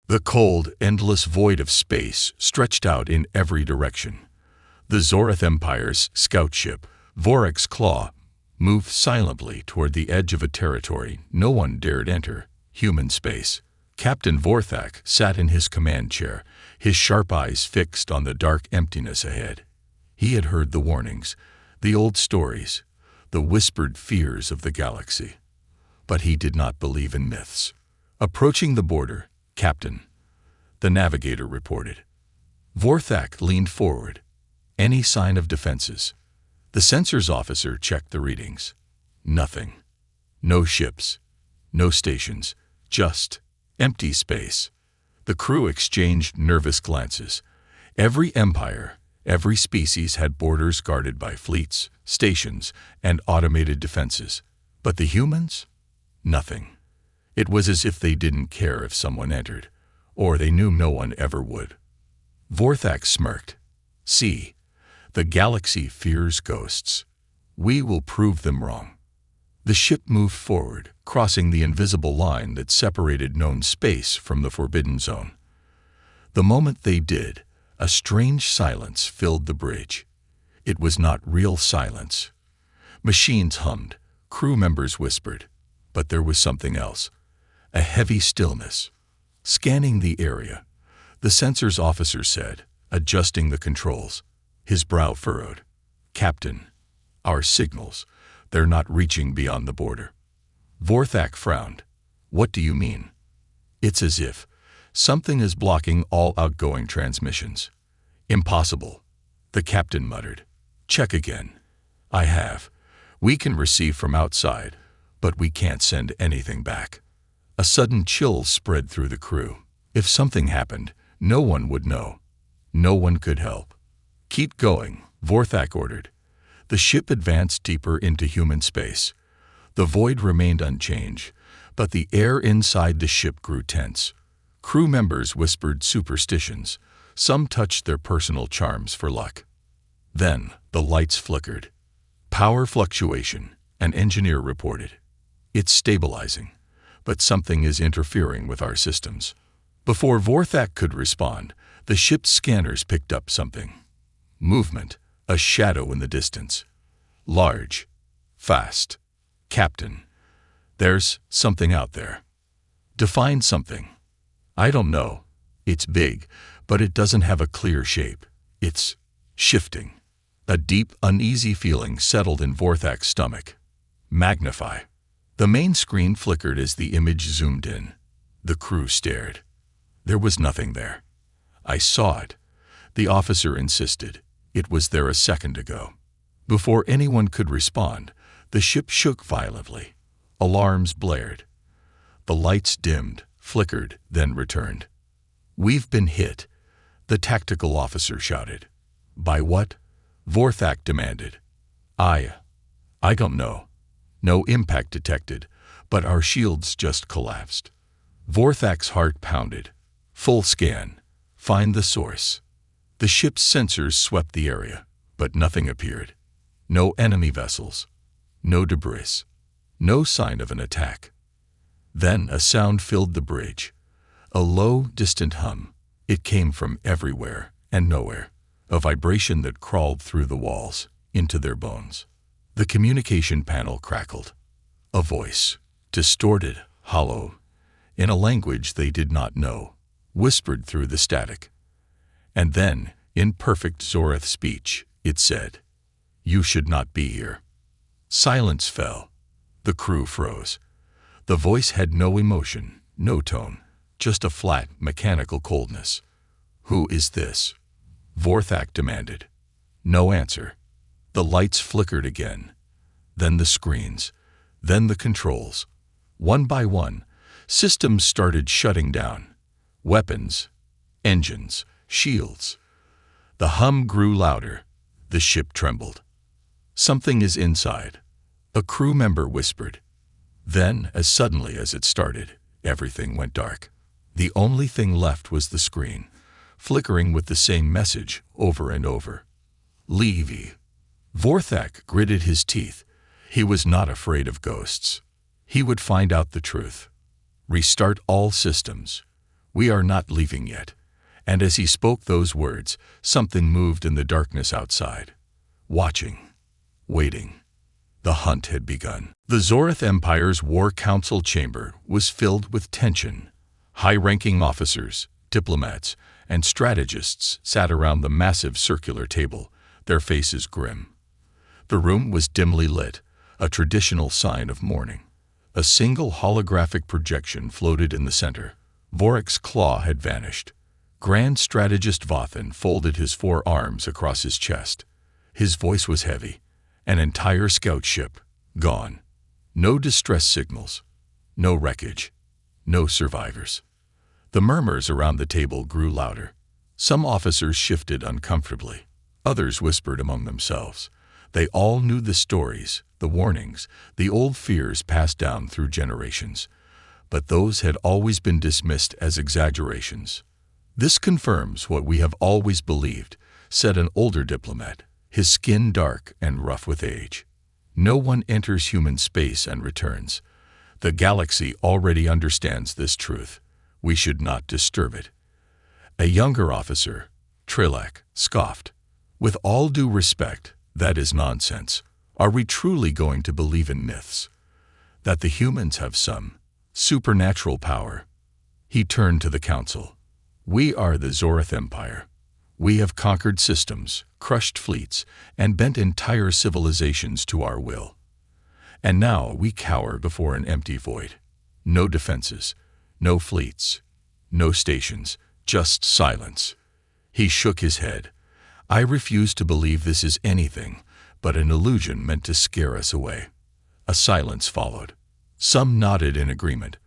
The cold, endless void of space stretched out in every direction. The Zorath Empire's scout ship, Vorax's Claw, moved silently toward the edge of a territory no one dared enter, human space. Captain Vorthak sat in his command chair, his sharp eyes fixed on the dark emptiness ahead. He had heard the warnings, the old stories, the whispered fears of the galaxy. But he did not believe in myths. Approaching the border, Captain, the navigator reported. Vorthak leaned forward. Any sign of defenses? The sensors officer checked the readings. Nothing. No ships. No stations. Just empty space. The crew exchanged nervous glances. Every empire, every species had borders guarded by fleets, stations, and automated defenses. But the humans? Nothing. It was as if they didn't care if someone entered, or they knew no one ever would. Vorthak smirked. See, the galaxy fears ghosts. We will prove them wrong. The ship moved forward, crossing the invisible line that separated known space from the forbidden zone. The moment they did, a strange silence filled the bridge. It was not real silence. Machines hummed, crew members whispered, but there was something else. A heavy stillness. Scanning the area, the sensors officer said, adjusting the controls. His brow furrowed. Captain, our signals, they're not reaching beyond the border. Vorthak frowned. What do you mean? It's as if something is blocking all outgoing transmissions. Impossible, the captain muttered. Check again. I have. We can receive from outside, but we can't send anything back. A sudden chill spread through the crew. If something happened, no one would know. No one could help. Keep going, Vorthak ordered. The ship advanced deeper into human space. The void remained unchanged, but the air inside the ship grew tense. Crew members whispered superstitions. Some touched their personal charms for luck. Then the lights flickered. Power fluctuation, an engineer reported. It's stabilizing, but something is interfering with our systems. Before Vorthak could respond, the ship's scanners picked up something. Movement, a shadow in the distance. Large, fast. Captain, there's something out there. Define something. I don't know. It's big, but it doesn't have a clear shape. It's shifting. A deep, uneasy feeling settled in Vorthak's stomach. Magnify. The main screen flickered as the image zoomed in. The crew stared. There was nothing there. I saw it. The officer insisted. It was there a second ago. Before anyone could respond, the ship shook violently. Alarms blared. The lights dimmed, flickered, then returned. We've been hit, the tactical officer shouted. By what? Vorthak demanded. I don't know. No impact detected, but our shields just collapsed. Vorthak's heart pounded. Full scan. Find the source. The ship's sensors swept the area, but nothing appeared. No enemy vessels. No debris. No sign of an attack. Then a sound filled the bridge. A low, distant hum. It came from everywhere and nowhere. A vibration that crawled through the walls, into their bones. The communication panel crackled. A voice, distorted, hollow, in a language they did not know, whispered through the static. And then, in perfect Zorath speech, it said, "You should not be here." Silence fell. The crew froze. The voice had no emotion, no tone, just a flat, mechanical coldness. Who is this? Vorthak demanded. No answer. The lights flickered again. Then the screens. Then the controls. One by one, systems started shutting down. Weapons, engines, shields. The hum grew louder. The ship trembled. Something is inside, a crew member whispered. Then, as suddenly as it started, everything went dark. The only thing left was the screen, flickering with the same message over and over. Levy. Vorthak gritted his teeth. He was not afraid of ghosts. He would find out the truth. Restart all systems. We are not leaving yet." And as he spoke those words, something moved in the darkness outside. Watching. Waiting. The hunt had begun. The Zoreth Empire's War Council chamber was filled with tension. High-ranking officers, diplomats, and strategists sat around the massive circular table, their faces grim. The room was dimly lit, a traditional sign of mourning. A single holographic projection floated in the center. Vorek's claw had vanished. Grand Strategist Vothan folded his 4 arms across his chest. His voice was heavy. An entire scout ship, gone. No distress signals. No wreckage. No survivors. The murmurs around the table grew louder. Some officers shifted uncomfortably. Others whispered among themselves. They all knew the stories, the warnings, the old fears passed down through generations. But those had always been dismissed as exaggerations. "This confirms what we have always believed," said an older diplomat, his skin dark and rough with age. "No one enters human space and returns. The galaxy already understands this truth. We should not disturb it." A younger officer, Trilak, scoffed. "With all due respect, that is nonsense. Are we truly going to believe in myths? That the humans have some supernatural power?" He turned to the council. "We are the Zoreth Empire. We have conquered systems, crushed fleets, and bent entire civilizations to our will. And now we cower before an empty void. No defenses, no fleets, no stations, just silence." He shook his head. "I refuse to believe this is anything but an illusion meant to scare us away." A silence followed. Some nodded in agreement.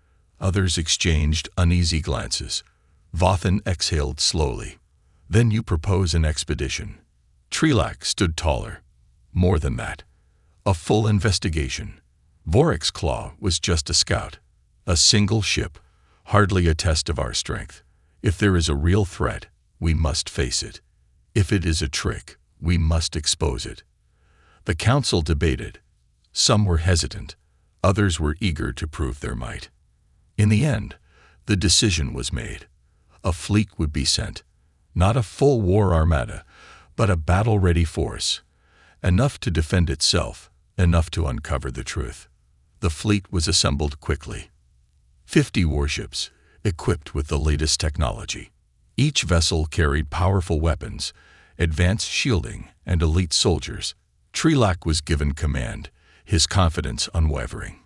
Others exchanged uneasy glances. Vothan exhaled slowly. "Then you propose an expedition." Trilak stood taller. "More than that. A full investigation." Vorek's claw was just a scout. "A single ship, hardly a test of our strength. If there is a real threat, we must face it. If it is a trick, we must expose it." The council debated. Some were hesitant. Others were eager to prove their might. In the end, the decision was made. A fleet would be sent. Not a full war armada, but a battle-ready force. Enough to defend itself, enough to uncover the truth. The fleet was assembled quickly. 50 warships, equipped with the latest technology. Each vessel carried powerful weapons, advanced shielding, and elite soldiers. Trilak was given command, his confidence unwavering.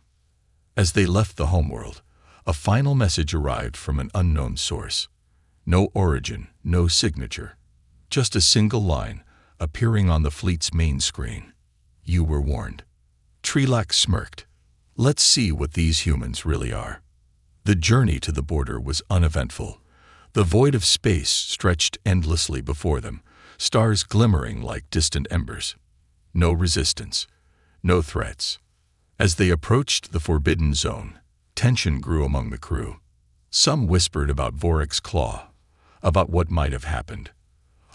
As they left the homeworld, a final message arrived from an unknown source. No origin, no signature. Just a single line, appearing on the fleet's main screen. "You were warned." Trilak smirked. "Let's see what these humans really are." The journey to the border was uneventful. The void of space stretched endlessly before them, stars glimmering like distant embers. No resistance, no threats. As they approached the forbidden zone, tension grew among the crew. Some whispered about Vorek's claw, about what might have happened.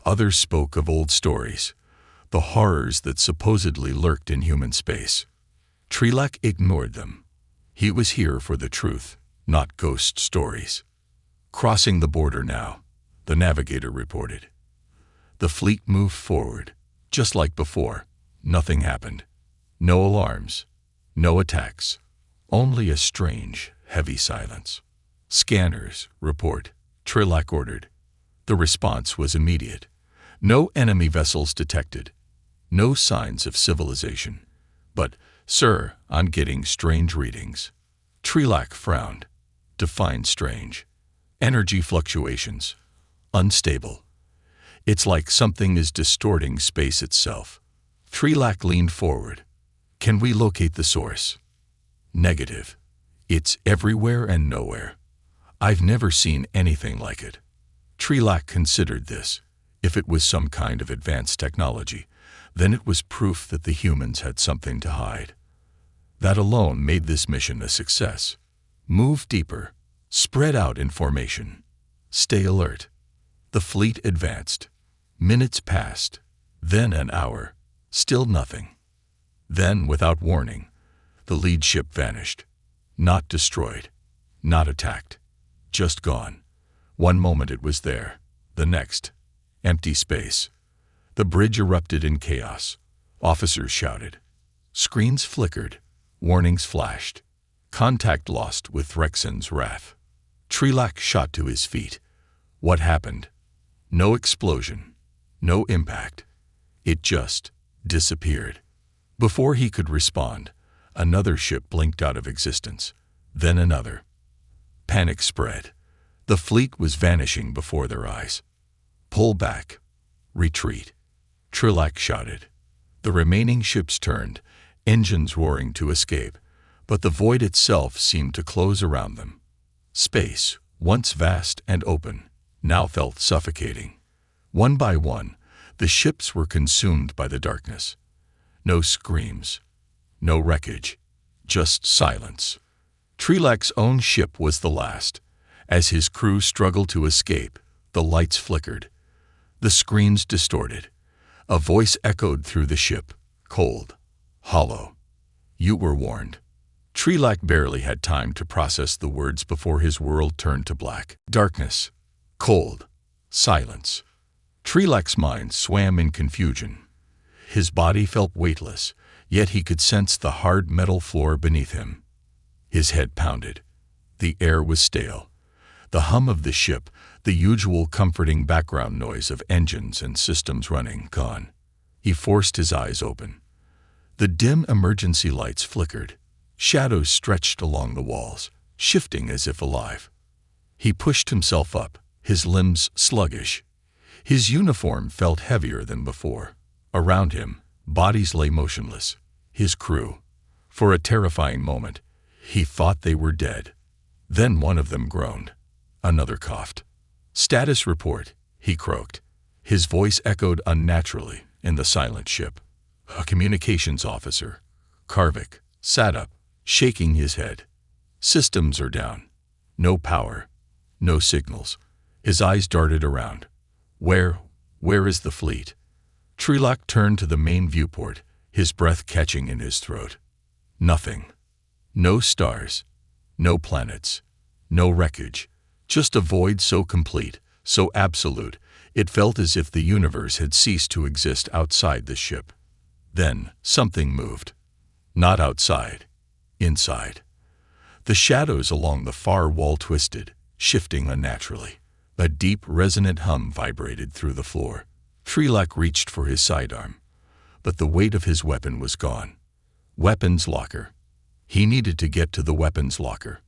Others spoke of old stories, the horrors that supposedly lurked in human space. Trilak ignored them. He was here for the truth, not ghost stories. "Crossing the border now," the navigator reported. The fleet moved forward, just like before. Nothing happened. No alarms, no attacks, only a strange, heavy silence. "Scanners, report," Trilak ordered. The response was immediate. No enemy vessels detected. No signs of civilization. "But, sir, I'm getting strange readings." Trilak frowned. "Define strange." "Energy fluctuations. Unstable. It's like something is distorting space itself." Trilak leaned forward. "Can we locate the source?" "Negative. It's everywhere and nowhere. I've never seen anything like it." Trilak considered this. If it was some kind of advanced technology, then it was proof that the humans had something to hide. That alone made this mission a success. Move deeper. Spread out in formation. Stay alert. The fleet advanced. Minutes passed. Then an hour. Still nothing. Then, without warning, the lead ship vanished. Not destroyed. Not attacked. Just gone. One moment it was there, the next, empty space. The bridge erupted in chaos. Officers shouted. Screens flickered. Warnings flashed. Contact lost with Threxon's wrath. Trelak shot to his feet. What happened? No explosion. No impact. It just disappeared. Before he could respond, another ship blinked out of existence. Then another. Panic spread. The fleet was vanishing before their eyes. Pull back. Retreat. Trelak shouted. The remaining ships turned, engines roaring to escape, but the void itself seemed to close around them. Space, once vast and open, now felt suffocating. One by one, the ships were consumed by the darkness. No screams, no wreckage, just silence. Trelak's own ship was the last. As his crew struggled to escape, the lights flickered. The screens distorted. A voice echoed through the ship, cold, hollow. You were warned. Trelak barely had time to process the words before his world turned to black. Darkness, cold, silence. Trelak's mind swam in confusion. His body felt weightless, yet he could sense the hard metal floor beneath him. His head pounded. The air was stale. The hum of the ship, the usual comforting background noise of engines and systems running, gone. He forced his eyes open. The dim emergency lights flickered. Shadows stretched along the walls, shifting as if alive. He pushed himself up, his limbs sluggish. His uniform felt heavier than before. Around him, bodies lay motionless. His crew. For a terrifying moment, he thought they were dead. Then one of them groaned. Another coughed. Status report, he croaked. His voice echoed unnaturally in the silent ship. A communications officer, Karvik, sat up, shaking his head. Systems are down. No power. No signals. His eyes darted around. Where is the fleet? Trelak turned to the main viewport, his breath catching in his throat. Nothing. No stars. No planets. No wreckage. Just a void so complete, so absolute, it felt as if the universe had ceased to exist outside the ship. Then something moved. Not outside. Inside. The shadows along the far wall twisted, shifting unnaturally. A deep, resonant hum vibrated through the floor. Trelak reached for his sidearm, but the weight of his weapon was gone. Weapons locker. He needed to get to the weapons locker.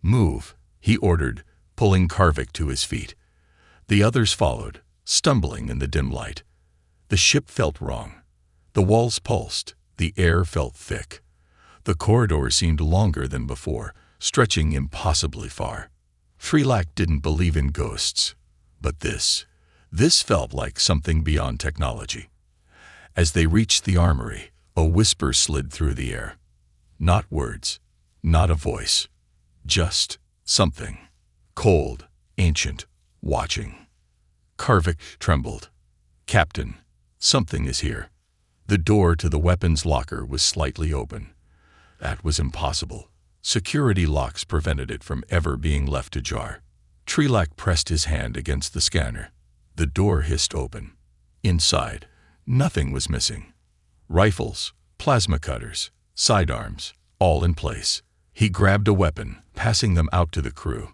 Move, he ordered, pulling Karvik to his feet. The others followed, stumbling in the dim light. The ship felt wrong. The walls pulsed, the air felt thick. The corridor seemed longer than before, stretching impossibly far. Trelak didn't believe in ghosts, but this felt like something beyond technology. As they reached the armory, a whisper slid through the air. Not words, not a voice, just something. Cold, ancient, watching. Karvik trembled. Captain, something is here. The door to the weapons locker was slightly open. That was impossible. Security locks prevented it from ever being left ajar. Trelak pressed his hand against the scanner. The door hissed open. Inside, nothing was missing. Rifles, plasma cutters, sidearms, all in place. He grabbed a weapon, passing them out to the crew.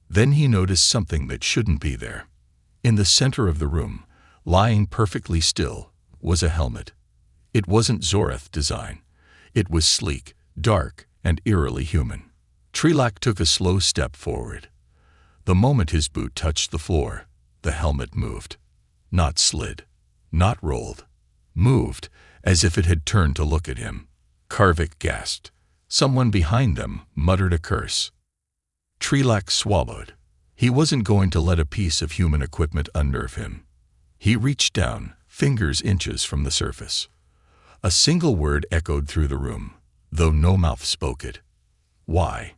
Then he noticed something that shouldn't be there. In the center of the room, lying perfectly still, was a helmet. It wasn't Zorath design. It was sleek, dark, and eerily human. Trelak took a slow step forward. The moment his boot touched the floor, the helmet moved. Not slid, not rolled. Moved, as if it had turned to look at him. Karvik gasped. Someone behind them muttered a curse. Trelak swallowed. He wasn't going to let a piece of human equipment unnerve him. He reached down, fingers inches from the surface. A single word echoed through the room, though no mouth spoke it. Why?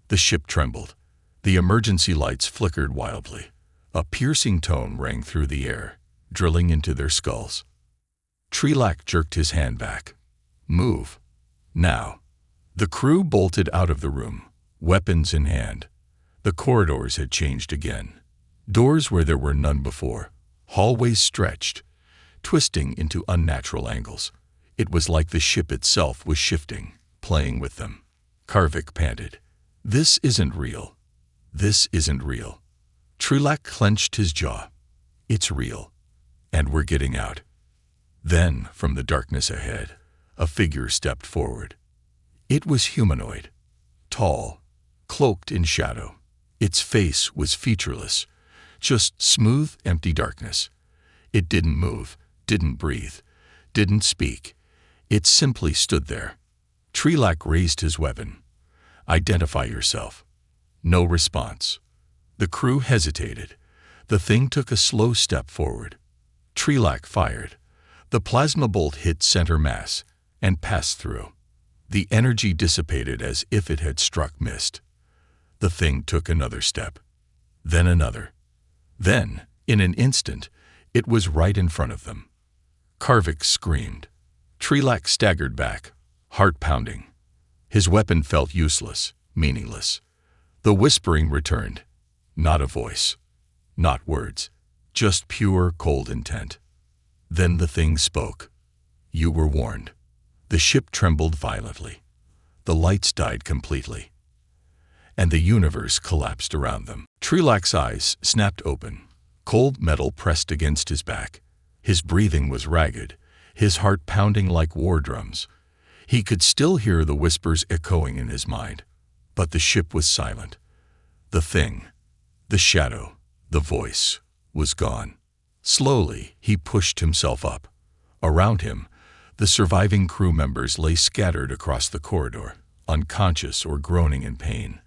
The ship trembled. The emergency lights flickered wildly. A piercing tone rang through the air, drilling into their skulls. Trelak jerked his hand back. Move. Now. The crew bolted out of the room, weapons in hand. The corridors had changed again. Doors where there were none before. Hallways stretched, twisting into unnatural angles. It was like the ship itself was shifting, playing with them. Karvik panted. "This isn't real. This isn't real." Trilak clenched his jaw. "It's real. And we're getting out." Then, from the darkness ahead, a figure stepped forward. It was humanoid, tall, cloaked in shadow. Its face was featureless, just smooth, empty darkness. It didn't move, didn't breathe, didn't speak. It simply stood there. Trilak raised his weapon. "Identify yourself." No response. The crew hesitated. The thing took a slow step forward. Trilak fired. The plasma bolt hit center mass and passed through. The energy dissipated as if it had struck mist. The thing took another step, then another. Then, in an instant, it was right in front of them. Karvik screamed. Trilak staggered back, heart pounding. His weapon felt useless, meaningless. The whispering returned. Not a voice, not words, just pure, cold intent. Then the thing spoke. "You were warned." The ship trembled violently. The lights died completely. And the universe collapsed around them. Trilak's eyes snapped open. Cold metal pressed against his back. His breathing was ragged, his heart pounding like war drums. He could still hear the whispers echoing in his mind. But the ship was silent. The thing, the shadow, the voice, was gone. Slowly, he pushed himself up. Around him, the surviving crew members lay scattered across the corridor, unconscious or groaning in pain.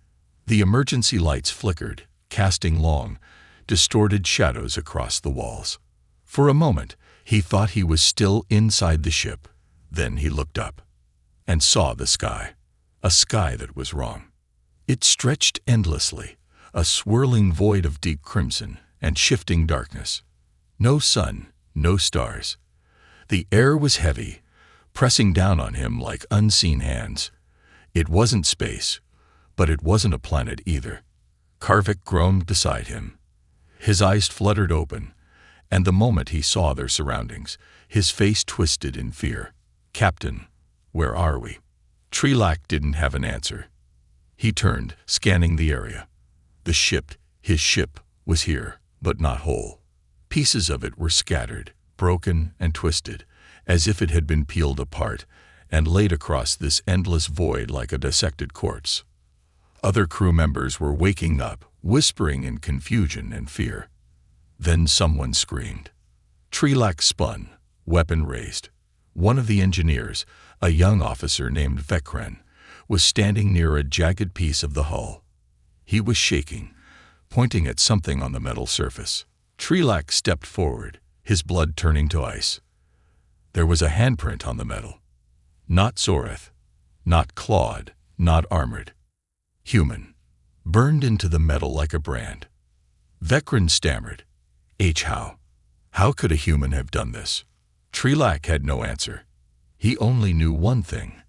The emergency lights flickered, casting long, distorted shadows across the walls. For a moment, he thought he was still inside the ship. Then he looked up and saw the sky, a sky that was wrong. It stretched endlessly, a swirling void of deep crimson and shifting darkness. No sun, no stars. The air was heavy, pressing down on him like unseen hands. It wasn't space, but it wasn't a planet either. Karvik groaned beside him. His eyes fluttered open, and the moment he saw their surroundings, his face twisted in fear. "Captain, where are we?" Trilak didn't have an answer. He turned, scanning the area. The ship, his ship, was here, but not whole. Pieces of it were scattered, broken and twisted, as if it had been peeled apart and laid across this endless void like a dissected corpse. Other crew members were waking up, whispering in confusion and fear. Then someone screamed. Trilak spun, weapon raised. One of the engineers, a young officer named Vekren, was standing near a jagged piece of the hull. He was shaking, pointing at something on the metal surface. Trilak stepped forward, his blood turning to ice. There was a handprint on the metal. Not Zoreth, not clawed, not armored. Human, burned into the metal like a brand. Vekren stammered. How? How could a human have done this? Trilak had no answer. He only knew one thing.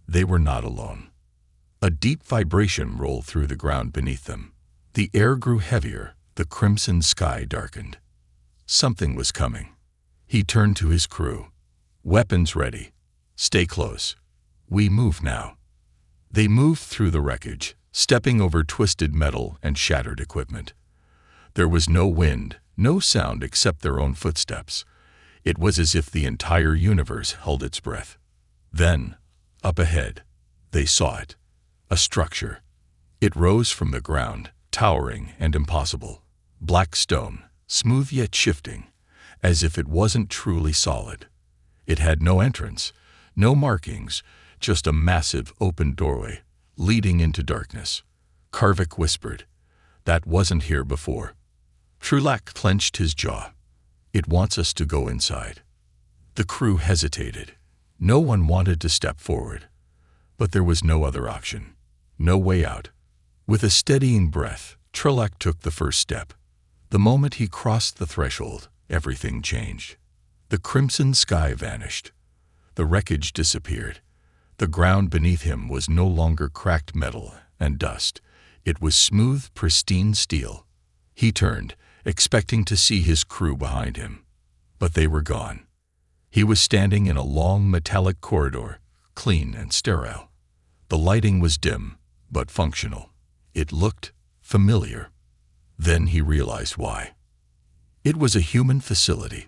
They were not alone. A deep vibration rolled through the ground beneath them. The air grew heavier, the crimson sky darkened. Something was coming. He turned to his crew. "Weapons ready. Stay close. We move now." They moved through the wreckage, stepping over twisted metal and shattered equipment. There was no wind, no sound except their own footsteps. It was as if the entire universe held its breath. Then, up ahead, they saw it. A structure. It rose from the ground, towering and impossible. Black stone, smooth yet shifting, as if it wasn't truly solid. It had no entrance, no markings, just a massive open doorway, leading into darkness. Karvik whispered, "That wasn't here before." Trilak clenched his jaw. "It wants us to go inside." The crew hesitated. No one wanted to step forward. But there was no other option, no way out. With a steadying breath, Trilak took the first step. The moment he crossed the threshold, everything changed. The crimson sky vanished. The wreckage disappeared. The ground beneath him was no longer cracked metal and dust. It was smooth, pristine steel. He turned, expecting to see his crew behind him. But they were gone. He was standing in a long metallic corridor, clean and sterile. The lighting was dim, but functional. It looked familiar. Then he realized why. It was a human facility.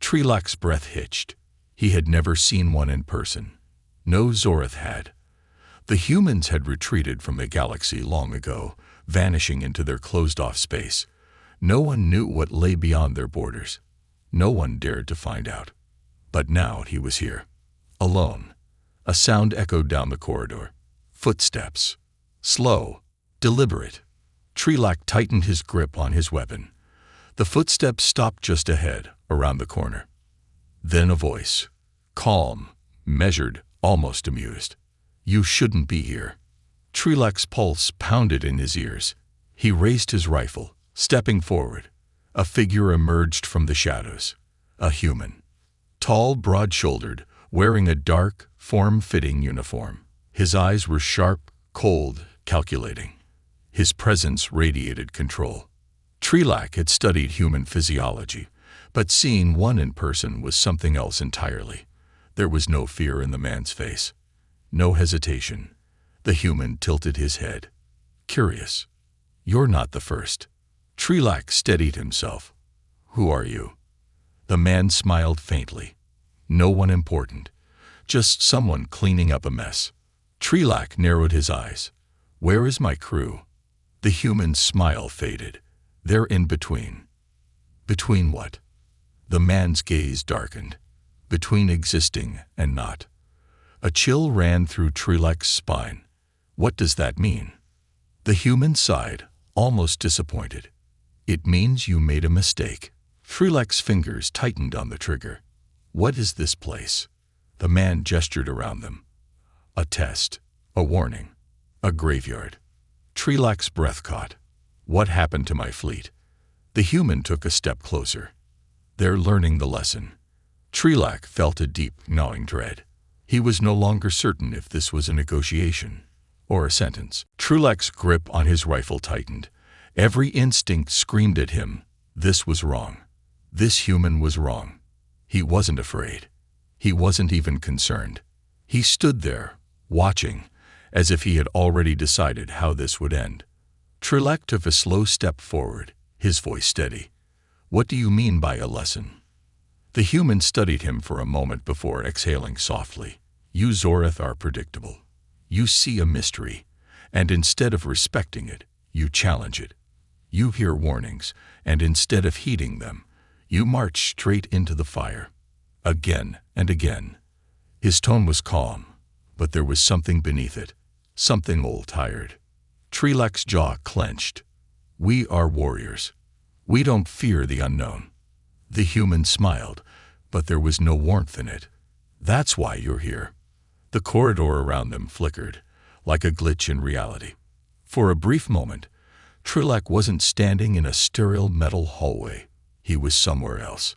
Trelak's breath hitched. He had never seen one in person. No Zorath had. The humans had retreated from the galaxy long ago, vanishing into their closed-off space. No one knew what lay beyond their borders. No one dared to find out. But now he was here, alone. A sound echoed down the corridor. Footsteps. Slow, deliberate. Trelak tightened his grip on his weapon. The footsteps stopped just ahead, around the corner. Then a voice. Calm, measured, almost amused. You shouldn't be here. Trelak's pulse pounded in his ears. He raised his rifle, stepping forward. A figure emerged from the shadows. A human. Tall, broad-shouldered, wearing a dark, form-fitting uniform. His eyes were sharp, cold, calculating. His presence radiated control. Trelak had studied human physiology, but seeing one in person was something else entirely. There was no fear in the man's face. No hesitation. The human tilted his head. Curious. You're not the first. Trelak steadied himself. Who are you? The man smiled faintly. No one important. Just someone cleaning up a mess. Trelak narrowed his eyes. Where is my crew? The human's smile faded. They're in between. Between what? The man's gaze darkened. Between existing and not. A chill ran through Trelak's spine. What does that mean? The human sighed, almost disappointed. It means you made a mistake. Trelak's fingers tightened on the trigger. What is this place? The man gestured around them. A test. A warning. A graveyard. Trelak's breath caught. What happened to my fleet? The human took a step closer. They're learning the lesson. Trelak felt a deep, gnawing dread. He was no longer certain if this was a negotiation or a sentence. Trelak's grip on his rifle tightened. Every instinct screamed at him. This was wrong. This human was wrong. He wasn't afraid. He wasn't even concerned. He stood there, watching, as if he had already decided how this would end. Trelak took a slow step forward, his voice steady. What do you mean by a lesson? The human studied him for a moment before exhaling softly. You Zorath are predictable. You see a mystery, and instead of respecting it, you challenge it. You hear warnings, and instead of heeding them, you march straight into the fire. Again and again. His tone was calm, but there was something beneath it, something old tired. Trelak's jaw clenched. We are warriors. We don't fear the unknown. The human smiled, but there was no warmth in it. That's why you're here. The corridor around them flickered, like a glitch in reality. For a brief moment, Trelak wasn't standing in a sterile metal hallway. He was somewhere else.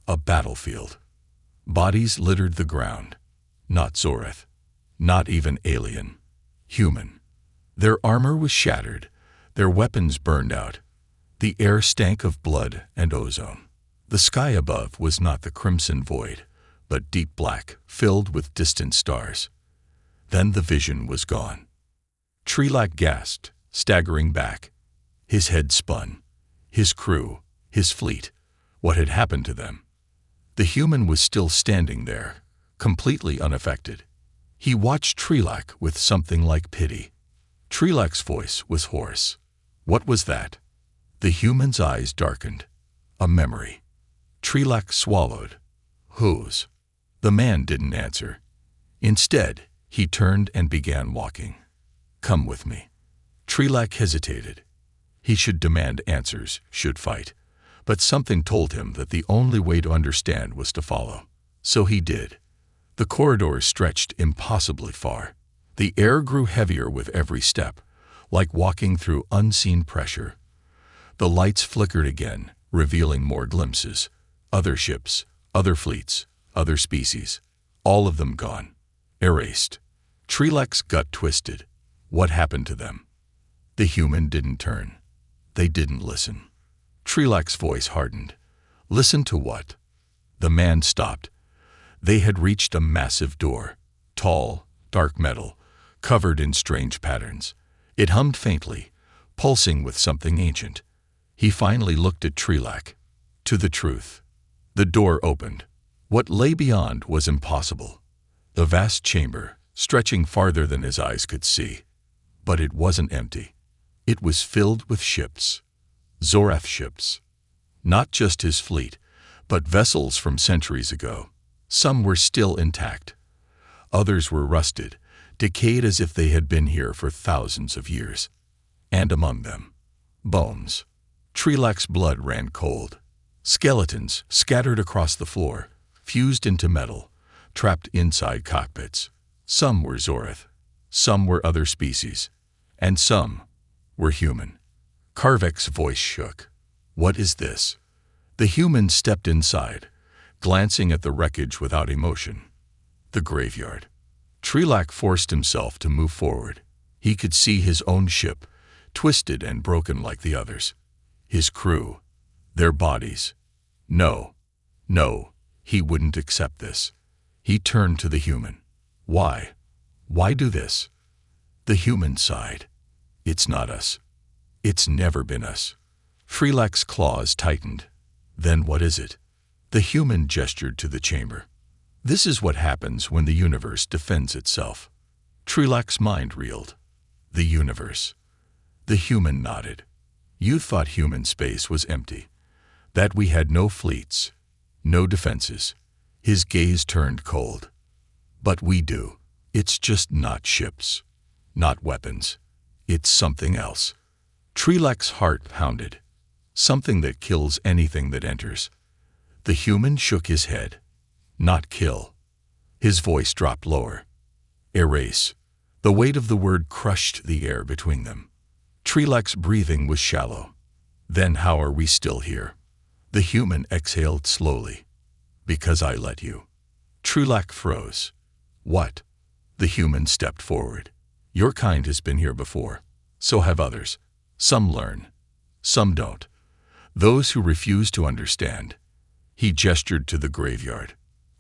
A battlefield. Bodies littered the ground. Not Zorath. Not even alien. Human. Their armor was shattered. Their weapons burned out. The air stank of blood and ozone. The sky above was not the crimson void, but deep black, filled with distant stars. Then the vision was gone. Trelak gasped, staggering back. His head spun. His crew, his fleet, what had happened to them? The human was still standing there, completely unaffected. He watched Trelak with something like pity. Trelak's voice was hoarse. What was that? The human's eyes darkened. A memory. Trelak swallowed. Whose? The man didn't answer. Instead, he turned and began walking. Come with me. Trelak hesitated. He should demand answers, should fight. But something told him that the only way to understand was to follow. So he did. The corridor stretched impossibly far. The air grew heavier with every step, like walking through unseen pressure. The lights flickered again, revealing more glimpses. Other ships, other fleets, other species. All of them gone. Erased. Trelak's gut twisted. What happened to them? The human didn't turn. They didn't listen. Trilak's voice hardened. Listen to what? The man stopped. They had reached a massive door, tall, dark metal, covered in strange patterns. It hummed faintly, pulsing with something ancient. He finally looked at Trilak. To the truth. The door opened. What lay beyond was impossible. The vast chamber, stretching farther than his eyes could see. But it wasn't empty. It was filled with ships. Zorath ships. Not just his fleet, but vessels from centuries ago. Some were still intact. Others were rusted, decayed as if they had been here for thousands of years. And among them, bones. Trilak's blood ran cold. Skeletons scattered across the floor, fused into metal, trapped inside cockpits. Some were Zorath, some were other species, and some were human. Karvek's voice shook. What is this? The human stepped inside, glancing at the wreckage without emotion. The graveyard. Trilak forced himself to move forward. He could see his own ship, twisted and broken like the others. His crew, their bodies. No, he wouldn't accept this. He turned to the human. Why? Why do this? The human sighed. It's not us. It's never been us. Trilak's claws tightened. Then what is it? The human gestured to the chamber. This is what happens when the universe defends itself. Trilak's mind reeled. The universe. The human nodded. You thought human space was empty, that we had no fleets, no defenses. His gaze turned cold. But we do. It's just not ships, not weapons. It's something else. Trilak's heart pounded. Something that kills anything that enters. The human shook his head. Not kill. His voice dropped lower. Erase. The weight of the word crushed the air between them. Trilak's breathing was shallow. Then how are we still here? The human exhaled slowly. Because I let you. Trilak froze. What? The human stepped forward. Your kind has been here before. So have others. Some learn. Some don't. Those who refuse to understand. He gestured to the graveyard.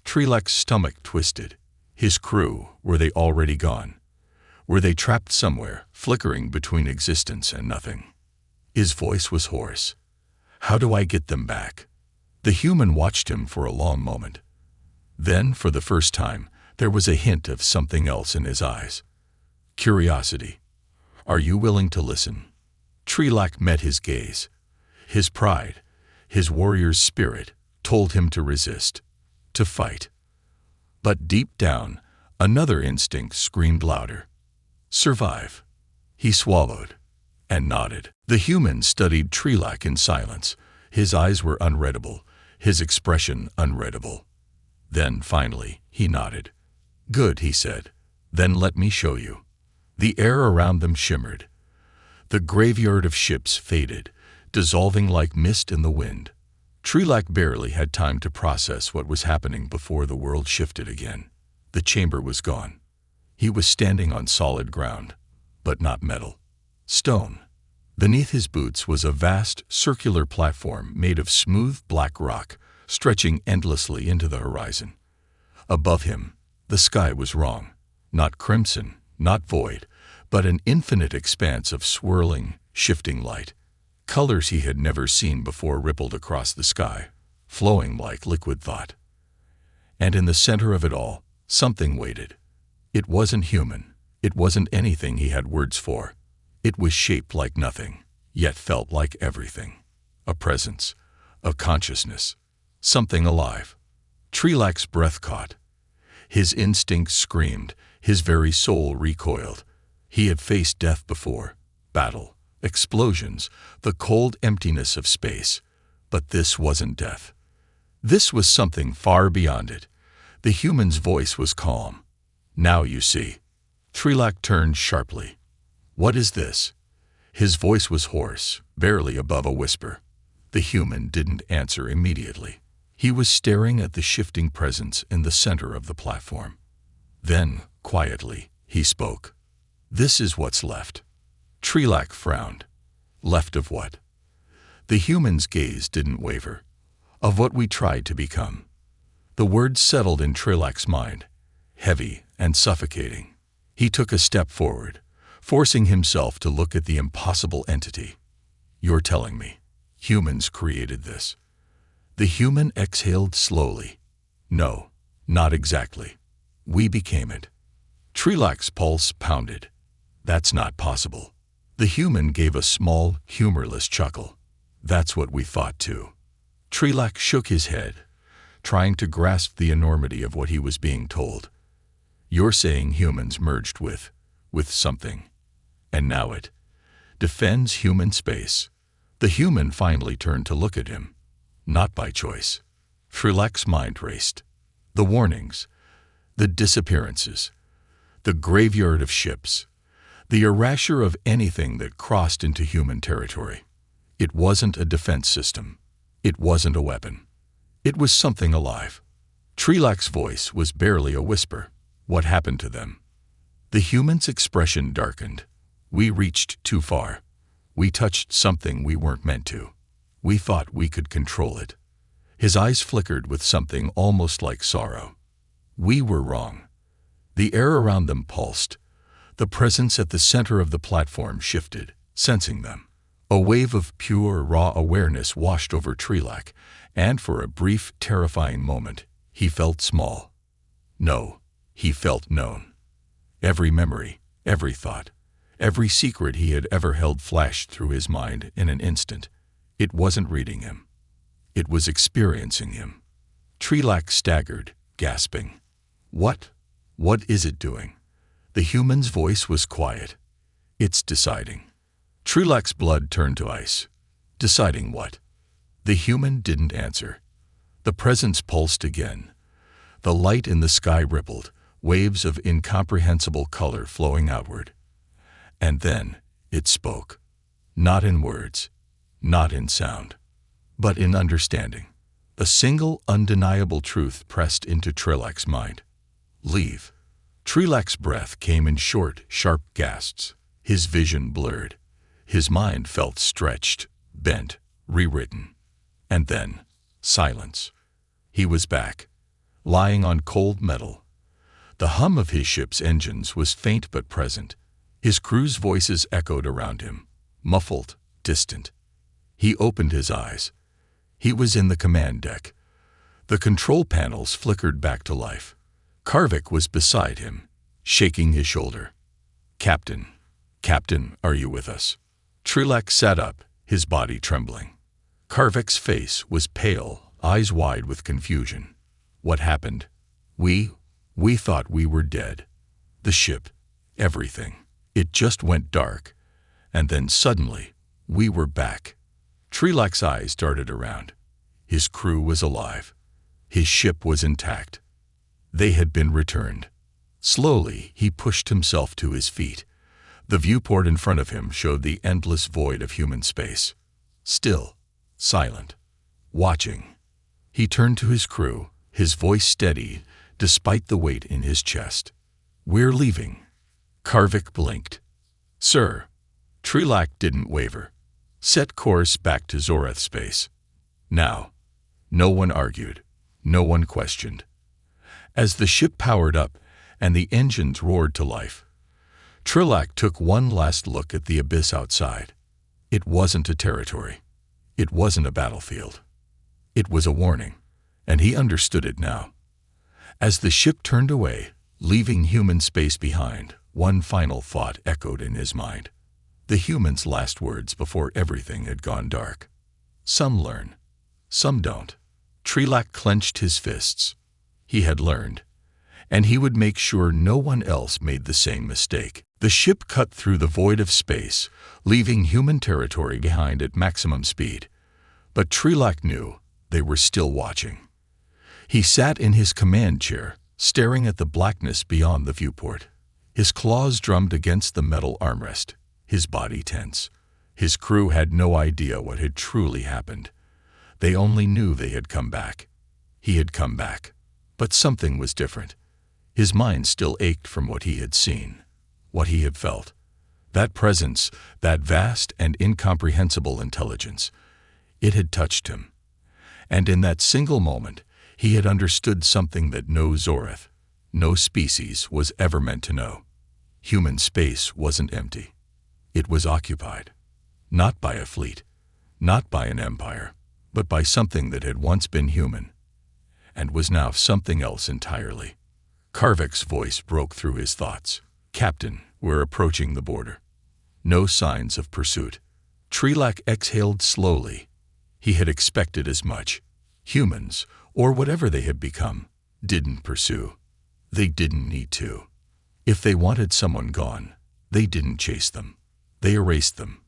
Trilak's stomach twisted. His crew, were they already gone? Were they trapped somewhere, flickering between existence and nothing? His voice was hoarse. How do I get them back? The human watched him for a long moment. Then, for the first time, there was a hint of something else in his eyes. Curiosity. Are you willing to listen? Trilak met his gaze. His pride, his warrior's spirit, told him to resist, to fight. But deep down, another instinct screamed louder. Survive. He swallowed and nodded. The human studied Trilak in silence. His eyes were unreadable, his expression unreadable. Then, finally, he nodded. Good, he said. Then let me show you. The air around them shimmered. The graveyard of ships faded, dissolving like mist in the wind. Trilak barely had time to process what was happening before the world shifted again. The chamber was gone. He was standing on solid ground, but not metal. Stone. Beneath his boots was a vast, circular platform made of smooth black rock, stretching endlessly into the horizon. Above him, the sky was wrong. Not crimson, not void, but an infinite expanse of swirling, shifting light. Colors he had never seen before rippled across the sky, flowing like liquid thought. And in the center of it all, something waited. It wasn't human. It wasn't anything he had words for. It was shaped like nothing, yet felt like everything. A presence, a consciousness, something alive. Trilak's breath caught. His instincts screamed, his very soul recoiled. He had faced death before, battle, explosions, the cold emptiness of space. But this wasn't death. This was something far beyond it. The human's voice was calm. Now you see. Trilak turned sharply. What is this? His voice was hoarse, barely above a whisper. The human didn't answer immediately. He was staring at the shifting presence in the center of the platform. Then, quietly, he spoke. This is what's left. Trilak frowned. Left of what? The human's gaze didn't waver. Of what we tried to become. The words settled in Trilak's mind, heavy and suffocating. He took a step forward, forcing himself to look at the impossible entity. You're telling me humans created this? The human exhaled slowly. No, not exactly. We became it. Trilak's pulse pounded. That's not possible. The human gave a small, humorless chuckle. That's what we thought too. Trilak shook his head, trying to grasp the enormity of what he was being told. You're saying humans merged with something. And now it defends human space. The human finally turned to look at him. Not by choice. Trilak's mind raced. The warnings, the disappearances, the graveyard of ships, the erasure of anything that crossed into human territory. It wasn't a defense system. It wasn't a weapon. It was something alive. Trilak's voice was barely a whisper. What happened to them? The human's expression darkened. We reached too far. We touched something we weren't meant to. We thought we could control it. His eyes flickered with something almost like sorrow. We were wrong. The air around them pulsed. The presence at the center of the platform shifted, sensing them. A wave of pure, raw awareness washed over Trilak, and for a brief, terrifying moment, he felt small. No, he felt known. Every memory, every thought, every secret he had ever held flashed through his mind in an instant. It wasn't reading him. It was experiencing him. Trilak staggered, gasping. What? What is it doing? The human's voice was quiet. It's deciding. Trilak's blood turned to ice. Deciding what? The human didn't answer. The presence pulsed again. The light in the sky rippled, waves of incomprehensible color flowing outward. And then it spoke. Not in words, not in sound, but in understanding. A single, undeniable truth pressed into Trilak's mind. Leave. Trilak's breath came in short, sharp gasps. His vision blurred. His mind felt stretched, bent, rewritten. And then, silence. He was back, lying on cold metal. The hum of his ship's engines was faint but present. His crew's voices echoed around him, muffled, distant. He opened his eyes. He was in the command deck. The control panels flickered back to life. Karvik was beside him, shaking his shoulder. Captain, are you with us? Trilak sat up, his body trembling. Karvik's face was pale, eyes wide with confusion. What happened? We thought we were dead. The ship, everything. It just went dark. And then suddenly, we were back. Trilak's eyes darted around. His crew was alive. His ship was intact. They had been returned. Slowly, he pushed himself to his feet. The viewport in front of him showed the endless void of human space. Still, silent, watching. He turned to his crew, his voice steady, despite the weight in his chest. We're leaving. Karvik blinked. Sir. Trilak didn't waver. Set course back to Zoreth space. Now. No one argued. No one questioned. As the ship powered up and the engines roared to life, Trilak took one last look at the abyss outside. It wasn't a territory. It wasn't a battlefield. It was a warning, and he understood it now. As the ship turned away, leaving human space behind, one final thought echoed in his mind. The human's last words before everything had gone dark. Some learn, some don't. Trilak clenched his fists. He had learned, and he would make sure no one else made the same mistake. The ship cut through the void of space, leaving human territory behind at maximum speed. But Trilak knew they were still watching. He sat in his command chair, staring at the blackness beyond the viewport. His claws drummed against the metal armrest, his body tense. His crew had no idea what had truly happened. They only knew they had come back. He had come back. But something was different. His mind still ached from what he had seen, what he had felt. That presence, that vast and incomprehensible intelligence. It had touched him. And in that single moment, he had understood something that no Zorath, no species was ever meant to know. Human space wasn't empty. It was occupied. Not by a fleet, not by an empire, but by something that had once been human, and was now something else entirely. Karvik's voice broke through his thoughts. "Captain, we're approaching the border." No signs of pursuit. Trelak exhaled slowly. He had expected as much. Humans, or whatever they had become, didn't pursue. They didn't need to. If they wanted someone gone, they didn't chase them. They erased them.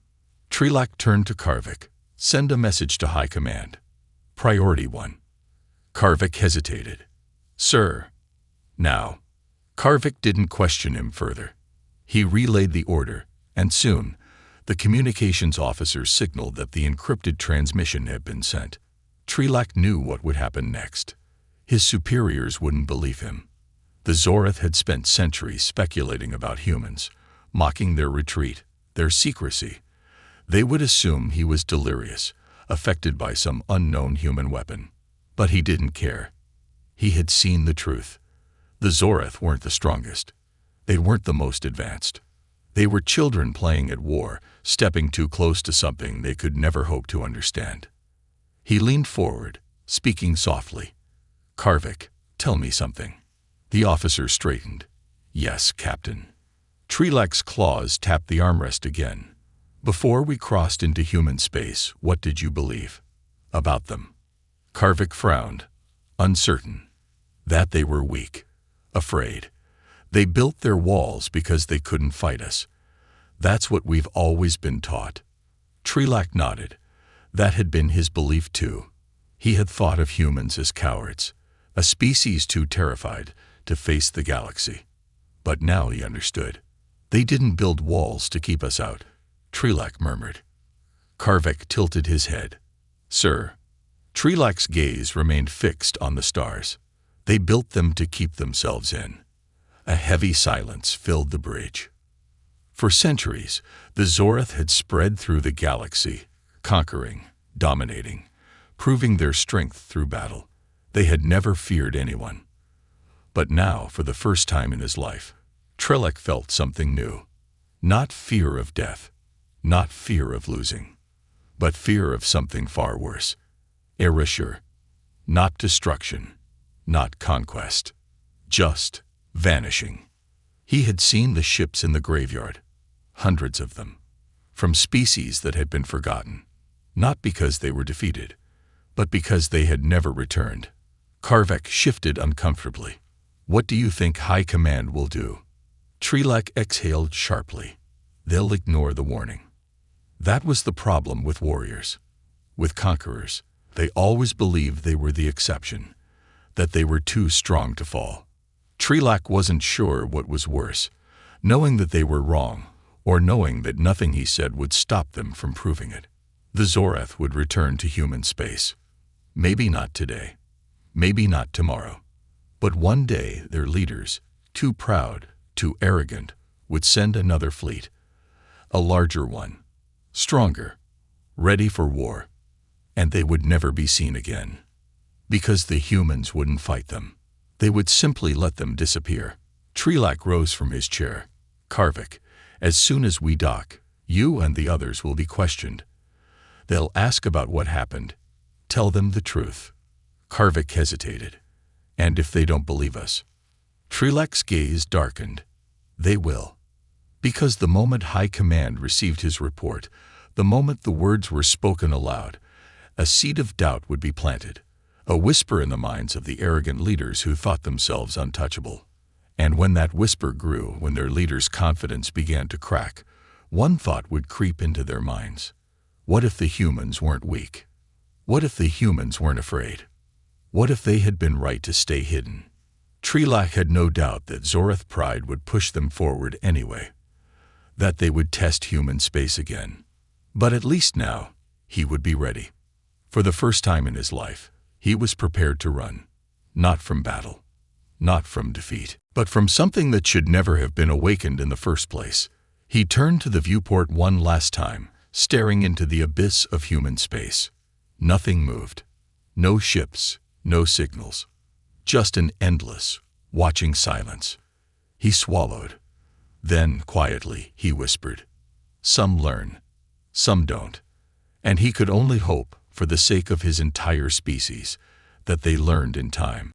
Trelak turned to Karvik. "Send a message to High Command. Priority 1. Karvik hesitated. "Sir." Now. Karvik didn't question him further. He relayed the order, and soon, the communications officer signaled that the encrypted transmission had been sent. Trelak knew what would happen next. His superiors wouldn't believe him. The Zorath had spent centuries speculating about humans, mocking their retreat, their secrecy. They would assume he was delirious, affected by some unknown human weapon. But he didn't care. He had seen the truth. The Zorath weren't the strongest. They weren't the most advanced. They were children playing at war, stepping too close to something they could never hope to understand. He leaned forward, speaking softly. "Karvik, tell me something." The officer straightened. "Yes, Captain." Trelak's claws tapped the armrest again. "Before we crossed into human space, what did you believe about them?" Karvik frowned, uncertain. That they were weak, afraid. They built their walls because they couldn't fight us. That's what we've always been taught. Trelak nodded. That had been his belief too. He had thought of humans as cowards, a species too terrified to face the galaxy. But now he understood. They didn't build walls to keep us out, Trelak murmured. Karvik tilted his head. "Sir." Trelak's gaze remained fixed on the stars. They built them to keep themselves in. A heavy silence filled the bridge. For centuries, the Zorath had spread through the galaxy, conquering, dominating, proving their strength through battle. They had never feared anyone. But now, for the first time in his life, Trelak felt something new. Not fear of death, not fear of losing, but fear of something far worse. Erasure, not destruction, not conquest, just vanishing. He had seen the ships in the graveyard, hundreds of them, from species that had been forgotten, not because they were defeated, but because they had never returned. Karvik shifted uncomfortably. "What do you think High Command will do?" Trelak exhaled sharply. "They'll ignore the warning." That was the problem with warriors. With conquerors, they always believed they were the exception, that they were too strong to fall. Trelak wasn't sure what was worse, knowing that they were wrong, or knowing that nothing he said would stop them from proving it. The Zorath would return to human space. Maybe not today, maybe not tomorrow, but one day their leaders, too proud, too arrogant, would send another fleet, a larger one, stronger, ready for war, and they would never be seen again. Because the humans wouldn't fight them. They would simply let them disappear. Trelak rose from his chair. "Karvik, as soon as we dock, you and the others will be questioned. They'll ask about what happened. Tell them the truth." Karvik hesitated. "And if they don't believe us?" Trelak's gaze darkened. "They will. Because the moment High Command received his report, the moment the words were spoken aloud, a seed of doubt would be planted, a whisper in the minds of the arrogant leaders who thought themselves untouchable. And when that whisper grew, when their leaders' confidence began to crack, one thought would creep into their minds. What if the humans weren't weak? What if the humans weren't afraid? What if they had been right to stay hidden?" Trelak had no doubt that Zorath pride would push them forward anyway, that they would test human space again. But at least now, he would be ready. For the first time in his life, he was prepared to run, not from battle, not from defeat, but from something that should never have been awakened in the first place. He turned to the viewport one last time, staring into the abyss of human space. Nothing moved. No ships, no signals. Just an endless, watching silence. He swallowed. Then, quietly, he whispered, "Some learn, some don't." And he could only hope, for the sake of his entire species, that they learned in time.